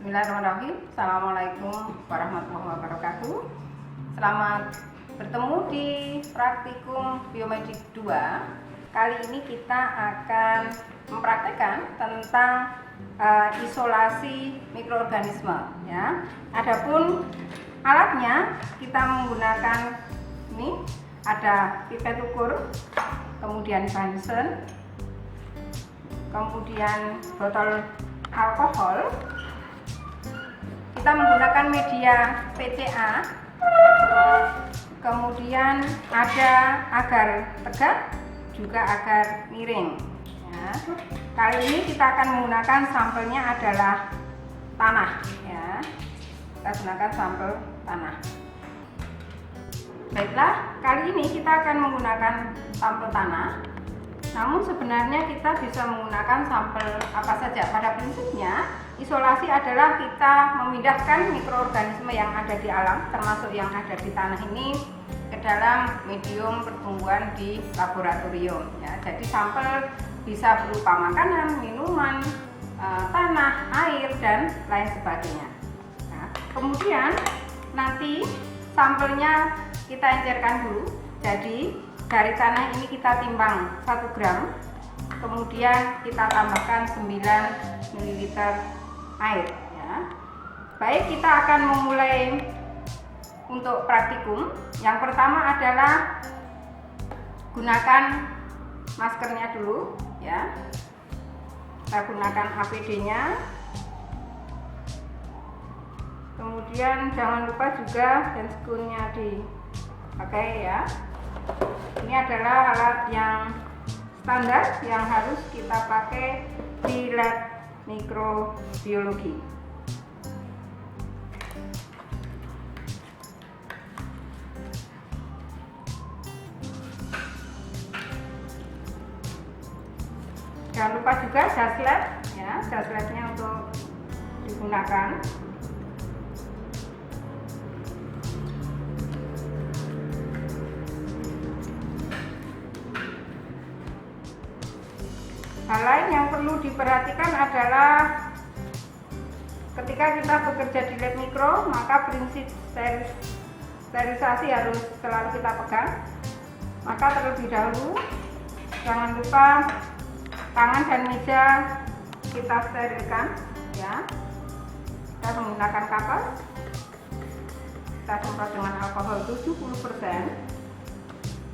Bismillahirrahmanirrahim. Assalamualaikum warahmatullahi wabarakatuh. Selamat bertemu di praktikum biomedik 2. Kali ini kita akan mempraktekkan tentang isolasi mikroorganisme ya. Adapun alatnya kita menggunakan ini, ada pipet ukur, kemudian Bunsen, kemudian botol alkohol. Kita menggunakan media PCA, kemudian ada agar tegak juga agar miring ya. Kali ini kita akan menggunakan sampelnya adalah tanah ya. Kita gunakan sampel tanah. Baiklah, kali ini kita akan menggunakan sampel tanah. Namun sebenarnya kita bisa menggunakan sampel apa saja. Pada prinsipnya, isolasi adalah kita memindahkan mikroorganisme yang ada di alam, termasuk yang ada di tanah ini, ke dalam medium pertumbuhan di laboratorium ya. Jadi sampel bisa berupa makanan, minuman, tanah, air, dan lain sebagainya. Nah, kemudian nanti sampelnya kita encerkan dulu. Jadi dari tanah ini kita timbang 1 gram, kemudian kita tambahkan 9 ml air ya. Baik, kita akan memulai untuk praktikum. Yang pertama adalah gunakan maskernya dulu ya. Kita gunakan APD-nya. Kemudian jangan lupa juga hand screen-nya dipakai ya. Ini adalah alat yang standar yang harus kita pakai di lab mikrobiologi. Jangan lupa juga jas lab ya, jas labnya untuk digunakan. Hal lain yang perlu diperhatikan adalah ketika kita bekerja di lab mikro, maka prinsip sterilisasi harus selalu kita pegang. Maka terlebih dahulu jangan lupa tangan dan meja kita sterilkan ya. Kita menggunakan kapas, kita semprot dengan alkohol 70%.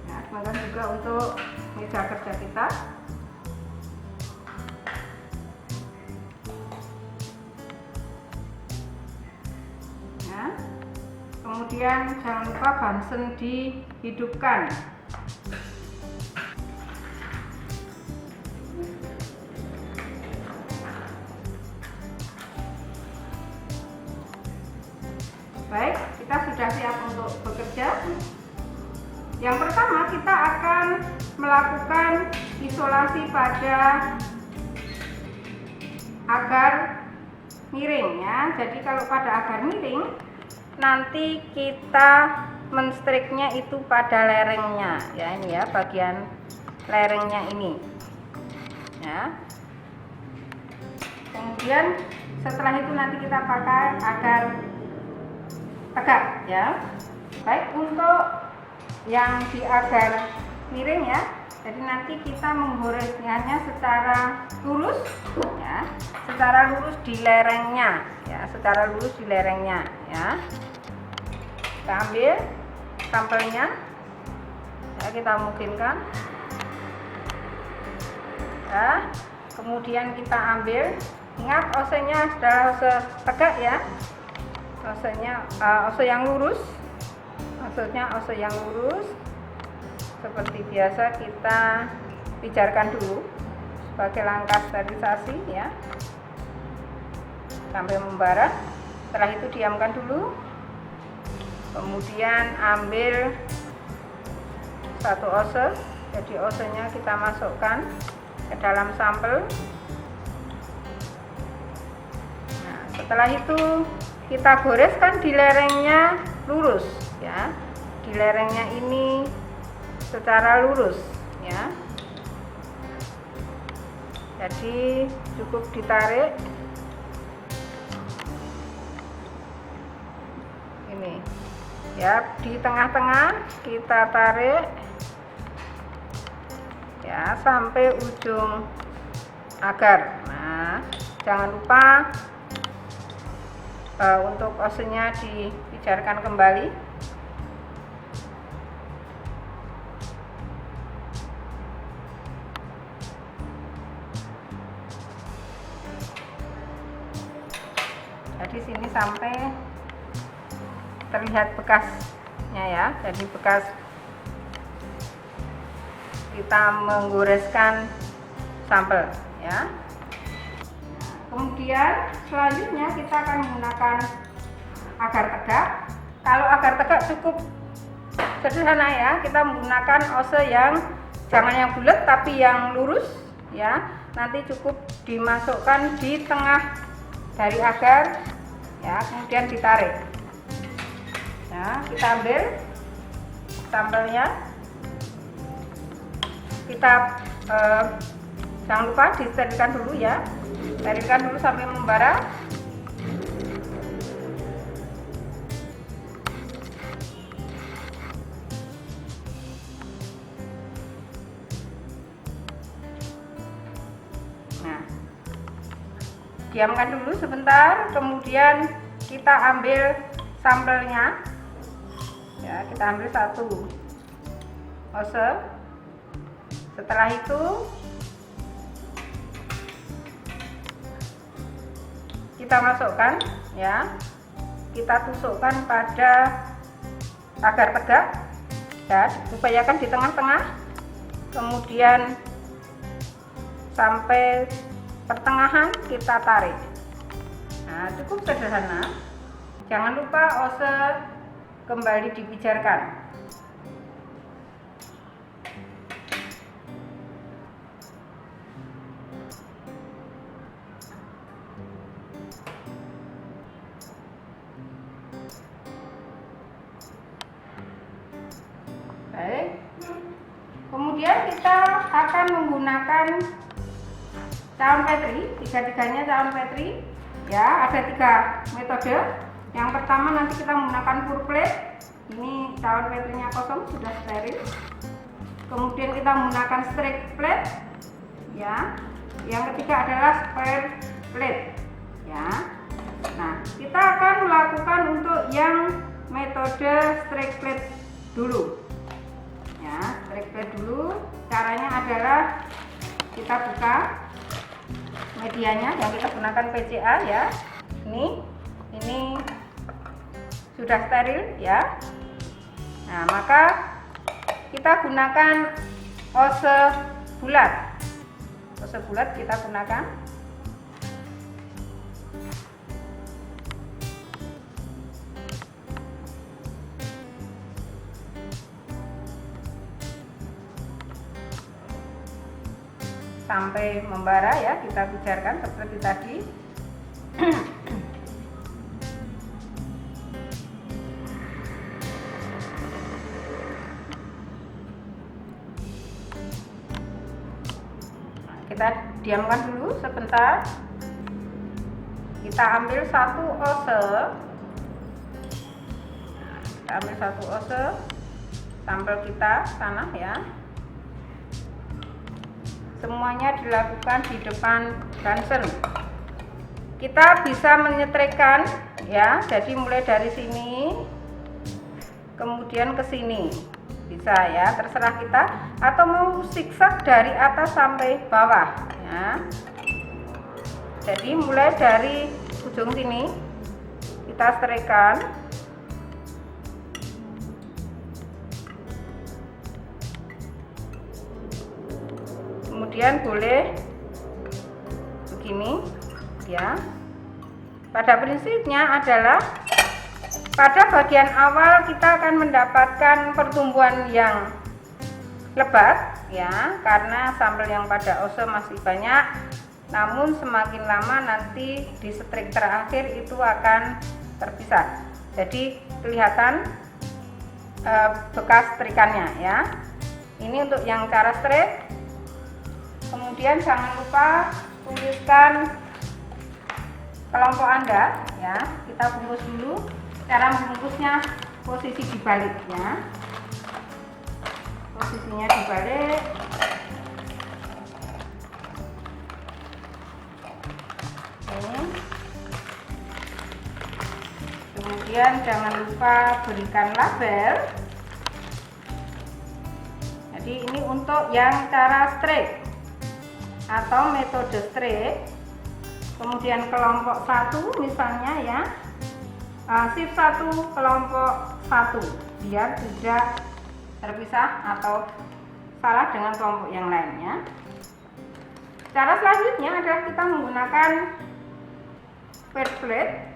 Nah, demikian juga untuk meja kerja kita. Kemudian jangan lupa Bunsen dihidupkan. Baik, kita sudah siap untuk bekerja. Yang pertama kita akan melakukan isolasi pada agar miring ya. Jadi kalau pada agar miring, nanti kita menstriknya itu pada lerengnya ya, ini ya, bagian lerengnya ini ya. Kemudian setelah itu nanti kita pakai agar tegak ya. Baik, untuk yang di agar miring ya, jadi nanti kita menggoresnya secara lurus ya, secara lurus di lerengnya ya, secara lurus di lerengnya ya. Kita ambil sampelnya ya, kita mungkinkan ya. Kemudian kita ambil, ingat osenya adalah ose tegak ya, osenya ose yang lurus, maksudnya ose yang lurus. Seperti biasa kita pijarkan dulu sebagai langkah sterilisasi ya, sampai membara. Setelah itu diamkan dulu. Kemudian ambil 1 ose, jadi osenya kita masukkan ke dalam sampel. Nah, setelah itu kita goreskan di lerengnya lurus ya, di lerengnya ini secara lurus ya. Jadi cukup ditarik ya, di tengah-tengah kita tarik ya sampai ujung agar. Nah, jangan lupa untuk osenya dipijarkan kembali. Jadi sini sampai terlihat bekasnya ya, jadi bekas kita menggoreskan sambal ya. Kemudian selanjutnya kita akan menggunakan agar tegak. Kalau agar tegak cukup sederhana ya, kita menggunakan ose yang jangan yang bulat tapi yang lurus ya. Nanti cukup dimasukkan di tengah dari agar ya, kemudian ditarik. Nah, kita ambil sambalnya, kita jangan lupa disterilkan dulu ya, sterilkan dulu sampai membara. Nah, diamkan dulu sebentar, kemudian kita ambil sambalnya ya, kita ambil satu ose. Setelah itu kita masukkan ya, kita tusukkan pada agar tegak ya, upayakan di tengah-tengah, kemudian sampai pertengahan kita tarik. Nah, cukup sederhana. Jangan lupa ose kembali dipijarkan. Baik. Kemudian kita akan menggunakan cawan Petri, tiga-tiganya cawan Petri. Ya, ada 3 metode. Yang pertama nanti kita menggunakan pour plate. Ini cawan Petrinya kosong, sudah steril. Kemudian kita menggunakan straight plate. Ya. Yang ketiga adalah square plate. Ya. Nah, kita akan melakukan untuk yang metode straight plate dulu. Ya, straight plate dulu. Caranya adalah kita buka medianya yang kita gunakan PCA ya. Ini sudah steril ya. Nah, maka kita gunakan ose bulat. Ose bulat kita gunakan. Sampai membara ya, kita pijarkan seperti tadi. Kita diamkan dulu sebentar. Kita ambil satu ose. Kita ambil satu ose sambal kita tanah ya. Semuanya dilakukan di depan Bunsen. Kita bisa menyetrikakan ya, jadi mulai dari sini kemudian ke sini bisa ya, terserah kita, atau mau zigzag dari atas sampai bawah ya. Jadi mulai dari ujung sini kita setrikakan. Kemudian boleh begini ya. Pada prinsipnya adalah pada bagian awal kita akan mendapatkan pertumbuhan yang lebat ya, karena sambal yang pada ose masih banyak. Namun semakin lama nanti di setrik terakhir itu akan terpisah. Jadi kelihatan bekas strikannya ya. Ini untuk yang cara straight. Kemudian jangan lupa tuliskan kelompok Anda ya. Kita bungkus dulu. Cara membungkusnya posisi dibaliknya. Posisinya dibalik. Kemudian jangan lupa berikan label. Jadi ini untuk yang cara straight atau metode straight. Kemudian kelompok 1 misalnya ya, shift 1 kelompok 1 biar tidak terpisah atau salah dengan kelompok yang lainnya. Cara selanjutnya adalah kita menggunakan square plate.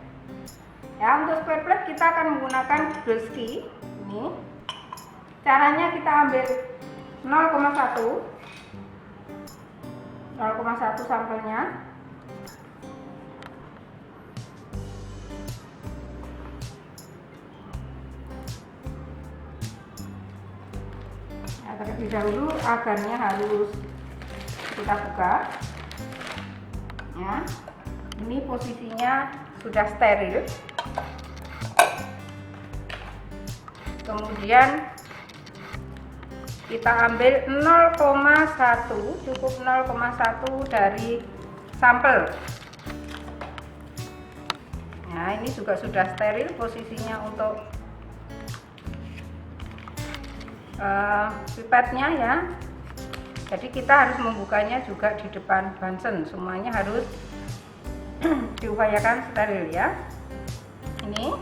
Ya, untuk square plate kita akan menggunakan Gauss key ini. Caranya kita ambil 0,1 sampelnya. Ya, terlebih dahulu agarnya harus kita buka. Ya, ini posisinya sudah steril. Kemudian kita ambil 0,1, cukup 0,1 dari sampel. Nah, ini juga sudah steril posisinya untuk pipetnya ya. Jadi kita harus membukanya juga di depan Bunsen, semuanya harus diupayakan steril ya. Ini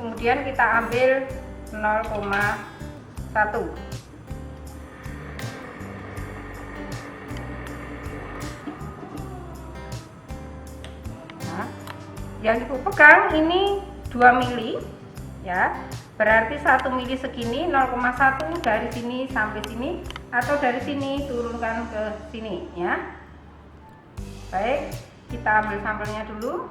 kemudian kita ambil 0,1. Nah, yang ibu pegang ini 2 mili ya, berarti 1 mili segini, 0,1 dari sini sampai sini atau dari sini turunkan ke sini ya. Baik, kita ambil sampelnya dulu.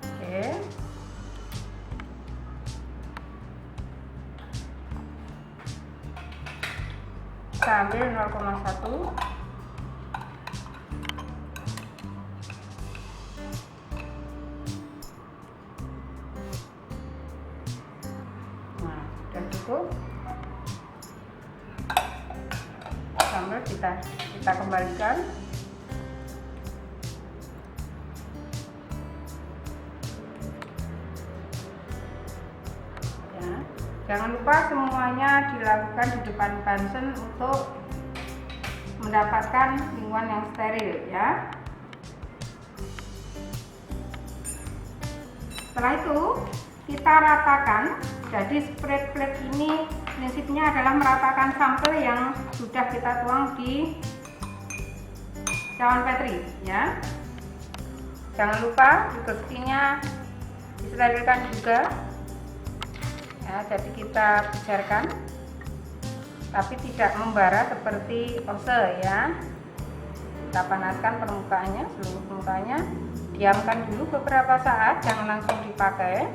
Oke. Kita ambil 0,1. Cukup. Sampel kita kembalikan. Ya, jangan lupa semuanya dilakukan di depan Bunsen untuk mendapatkan lingkungan yang steril ya. Setelah itu kita ratakan. Jadi spread plate ini prinsipnya adalah meratakan sampel yang sudah kita tuang di cawan Petri ya. Jangan lupa gaussinya disterilkan juga ya, jadi kita biarkan tapi tidak membara seperti ose ya. Kita panaskan permukaannya, seluruh permukaannya, diamkan dulu beberapa saat, jangan langsung dipakai.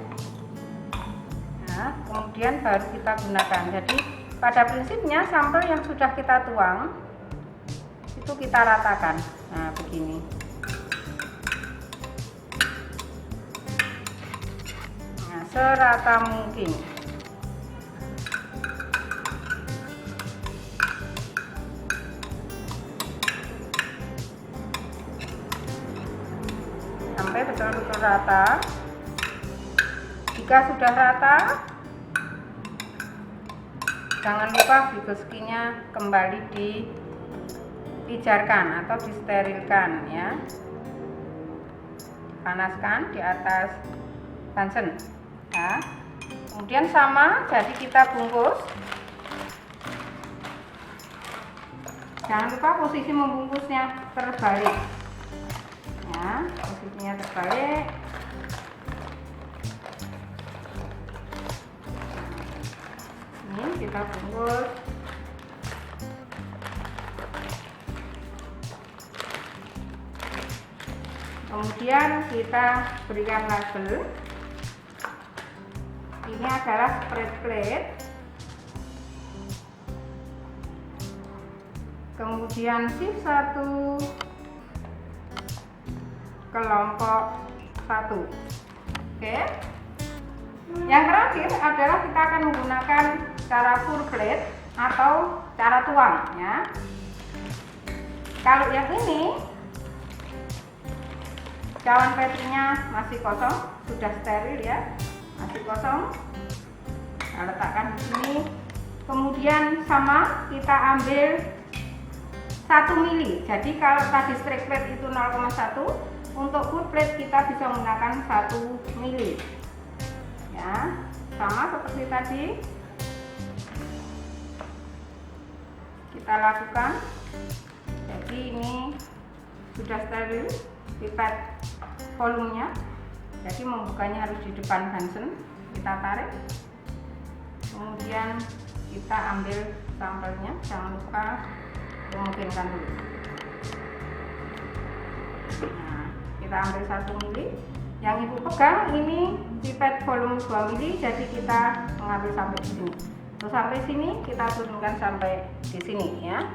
Nah, kemudian baru kita gunakan. Jadi pada prinsipnya sampel yang sudah kita tuang itu kita ratakan. Nah, begini. Nah, serata mungkin. Sampai betul-betul rata. Jika sudah rata, jangan lupa gaussinya kembali dipijarkan atau disterilkan ya. Panaskan di atas Bunsen ya. Kemudian sama, jadi kita bungkus. Jangan lupa posisi membungkusnya terbalik ya, posisinya terbalik. Ini kita bungkus. Kemudian kita berikan label. Ini adalah spread plate. kemudian shift 1 kelompok 1. Oke. Yang terakhir adalah kita akan menggunakan cara pour plate atau cara tuang ya. Kalau yang ini cawan petrinya masih kosong, sudah steril ya, masih kosong. Kita letakkan di sini. Kemudian sama kita ambil 1 mili. Jadi kalau tadi strike plate itu 0,1, untuk pour plate kita bisa menggunakan 1 mili. Ya, sama seperti tadi. Kita lakukan. Jadi ini sudah steril pipet volumenya. Jadi membukanya harus di depan Bunsen. Kita tarik. Kemudian kita ambil sampelnya. Jangan lupa memungkinkan dulu. Nah, kita ambil 1 mili. Yang ibu pegang ini pipet volume 2 mili, jadi kita mengambil sampai di sini. Terus sampai sini kita turunkan sampai di sini ya.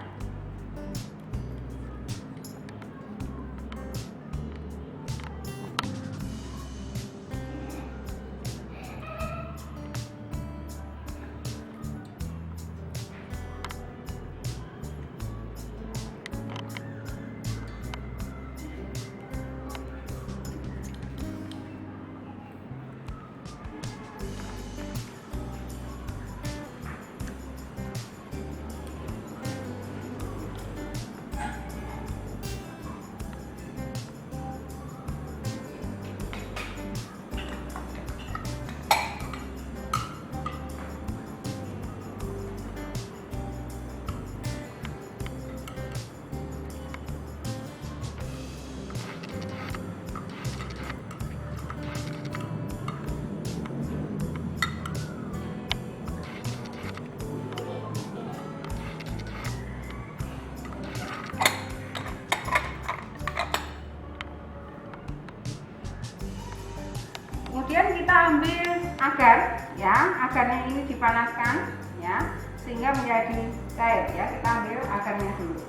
Kemudian kita ambil agar ya, agarnya ini dipanaskan ya sehingga menjadi cair ya. Kita ambil agarnya dulu.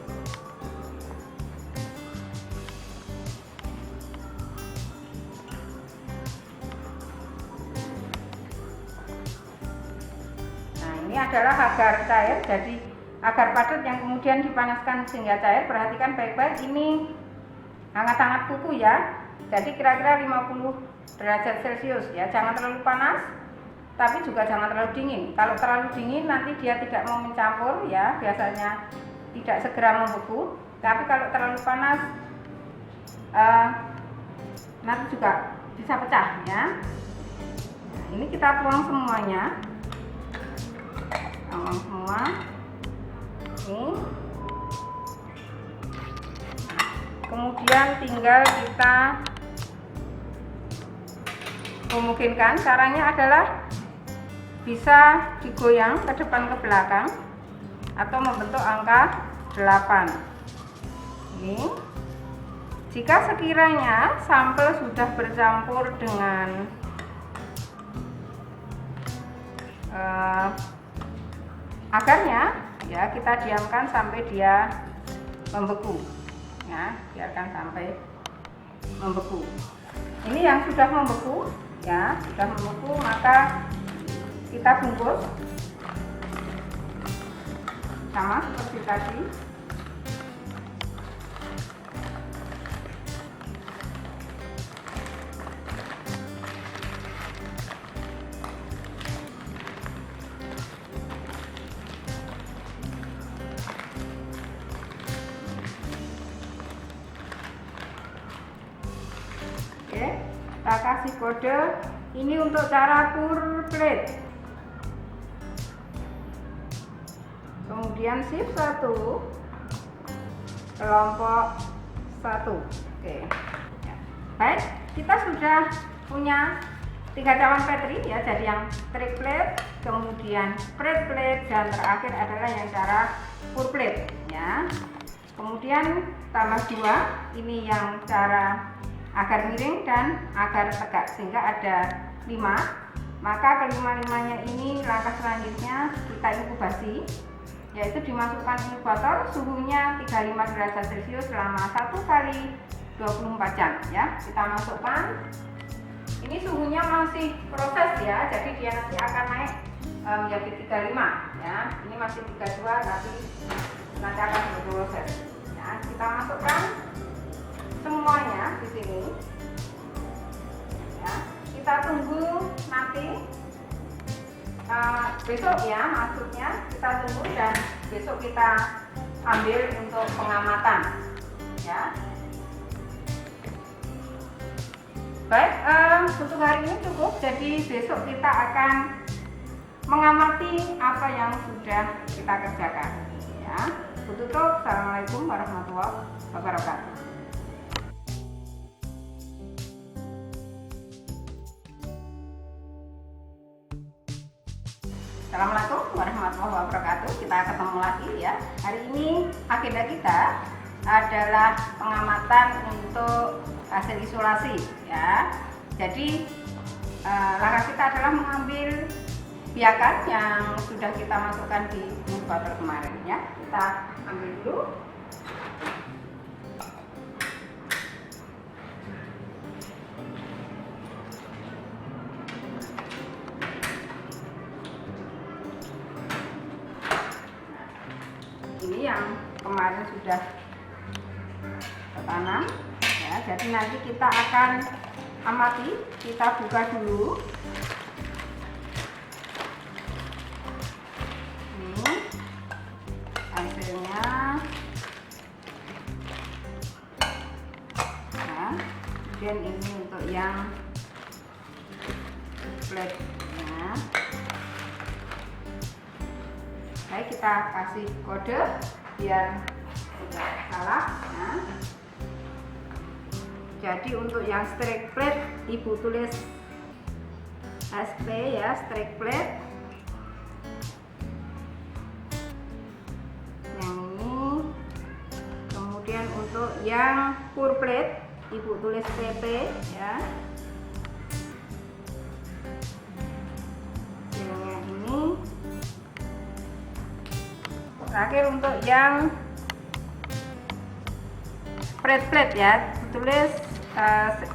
Nah, ini adalah agar cair, jadi agar padat yang kemudian dipanaskan sehingga cair. Perhatikan baik-baik, ini hangat-hangat kuku ya. Jadi kira-kira 50 derajat Celcius ya, jangan terlalu panas tapi juga jangan terlalu dingin. Kalau terlalu dingin nanti dia tidak mau mencampur ya, biasanya tidak segera membeku. Tapi kalau terlalu panas nanti juga bisa pecah ya. Nah, ini kita tuang semuanya, tuang semua ini. Kemudian tinggal kita memungkinkan. Caranya adalah bisa digoyang ke depan ke belakang atau membentuk angka 8. Ini jika sekiranya sampel sudah bercampur dengan agarnya ya, kita diamkan sampai dia membeku ya, biarkan sampai membeku. Ini yang sudah membeku ya, sudah membeku, maka kita bungkus sama seperti tadi. Oke, kita kasih kode. Ini untuk cara pour plate. Kemudian shift 1 kelompok 1. Oke. Baik, kita sudah punya 3 cawan petri ya. Jadi yang strike plate, kemudian spread plate, dan terakhir adalah yang cara pour plate ya. Kemudian tambah 2, ini yang cara agar miring dan agar tegak, sehingga ada 5. Maka kelima-limanya ini langkah selanjutnya kita inkubasi yaitu dimasukkan inkubator suhunya 35 derajat Celcius selama 1 kali 24 jam ya. Kita masukkan, ini suhunya masih proses ya, jadi dia nanti akan naik menjadi 35 ya. Ini masih 32, tapi nanti akan berproses ya. Kita masukkan semuanya di sini ya. Kita tunggu nanti besok ya, maksudnya kita tunggu dan besok kita ambil untuk pengamatan ya. Baik, untuk hari ini cukup, jadi besok kita akan mengamati apa yang sudah kita kerjakan ya. Tutup. Assalamualaikum warahmatullahi wabarakatuh. Assalamualaikum warahmatullahi wabarakatuh. Kita ketemu lagi ya. Hari ini agenda kita adalah pengamatan untuk hasil isolasi ya. Jadi langkah kita adalah mengambil biakan yang sudah kita masukkan di inkubator kemarin ya. Kita ambil dulu. Ini yang kemarin sudah tertanam ya, jadi nanti kita akan amati. Kita buka dulu. Ini hasilnya nah, kemudian ini untuk yang flatnya. Baik, kita kasih kode biar tidak salah ya. Jadi untuk yang strike plate Ibu tulis SP ya, strike plate. Yang ini. Kemudian untuk yang pour plate Ibu tulis PP ya. Yang ini. Terakhir untuk yang spread plate ya, tulis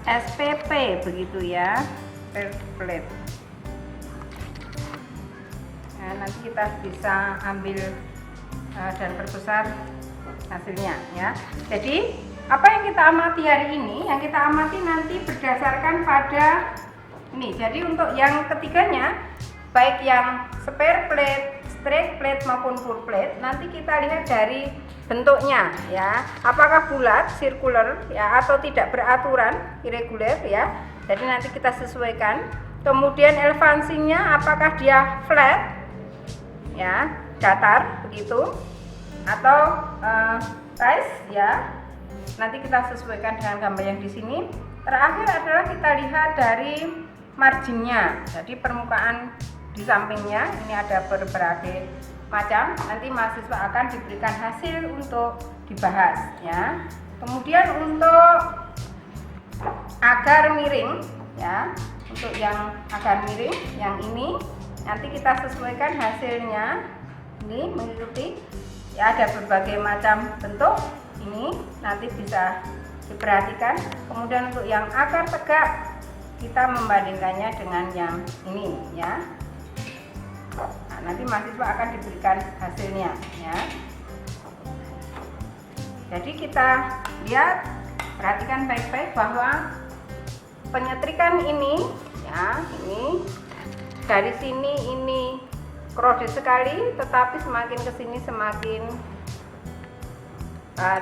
SPP begitu ya, spread plate. Nah, nanti kita bisa ambil dan perbesar hasilnya ya. Jadi apa yang kita amati hari ini, yang kita amati nanti berdasarkan pada ini. Jadi untuk yang ketiganya, baik yang spare plate, strike plate maupun pour plate, nanti kita lihat dari bentuknya ya, apakah bulat, circular ya, atau tidak beraturan, irregular ya. Jadi nanti kita sesuaikan. Kemudian elevansinya apakah dia flat ya, datar begitu, atau rise ya. Nanti kita sesuaikan dengan gambar yang di sini. Terakhir adalah kita lihat dari marginnya. Jadi permukaan di sampingnya ini ada berbagai macam, nanti mahasiswa akan diberikan hasil untuk dibahas ya. Kemudian untuk agar miring ya, untuk yang agar miring yang ini nanti kita sesuaikan hasilnya. Ini mengikuti ya, ada berbagai macam bentuk, ini nanti bisa diperhatikan. Kemudian untuk yang agar tegak kita membandingkannya dengan yang ini ya. Nah, nanti mahasiswa akan diberikan hasilnya ya. Jadi kita lihat, perhatikan baik-baik bahwa penyetrikan ini ya, ini dari sini ini krodit sekali, tetapi semakin ke sini semakin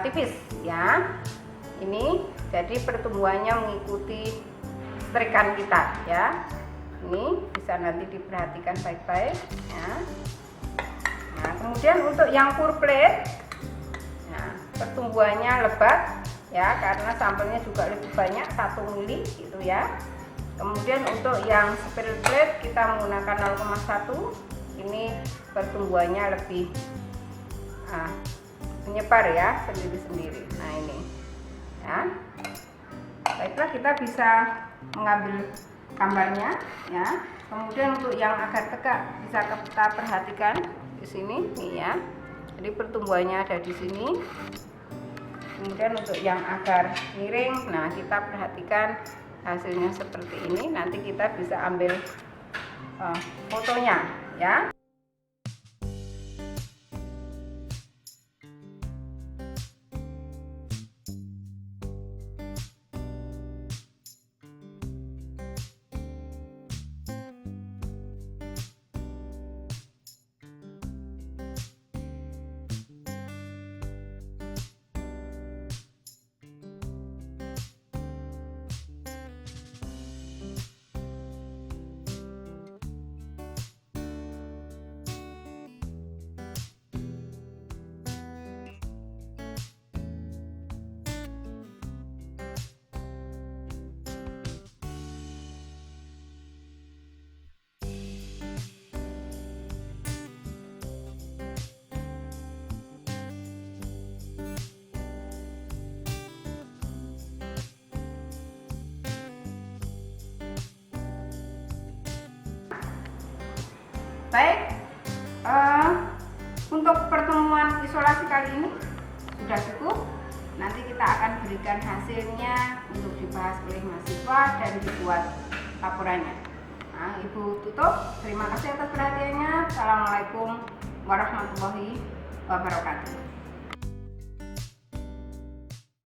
tipis ya. Ini jadi pertumbuhannya mengikuti setrikan kita ya. Ini bisa nanti diperhatikan baik-baik ya. Nah, kemudian untuk yang pour plate, nah, pertumbuhannya lebat ya, karena sampelnya juga lebih banyak, 1 mili gitu ya. Kemudian untuk yang spare plate kita menggunakan 0,1, ini pertumbuhannya lebih menyebar ya, sendiri-sendiri. Nah ini ya. Baiklah, kita bisa mengambil gambarnya ya. Kemudian untuk yang agar tegak bisa kita perhatikan di sini nih ya. Jadi pertumbuhannya ada di sini. Kemudian untuk yang agar miring, nah kita perhatikan hasilnya seperti ini. Nanti kita bisa ambil fotonya ya. Baik, untuk pertemuan isolasi kali ini sudah cukup. Nanti kita akan berikan hasilnya untuk dibahas oleh mahasiswa dan dibuat laporannya. Nah, Ibu tutup. Terima kasih atas perhatiannya. Assalamualaikum warahmatullahi wabarakatuh.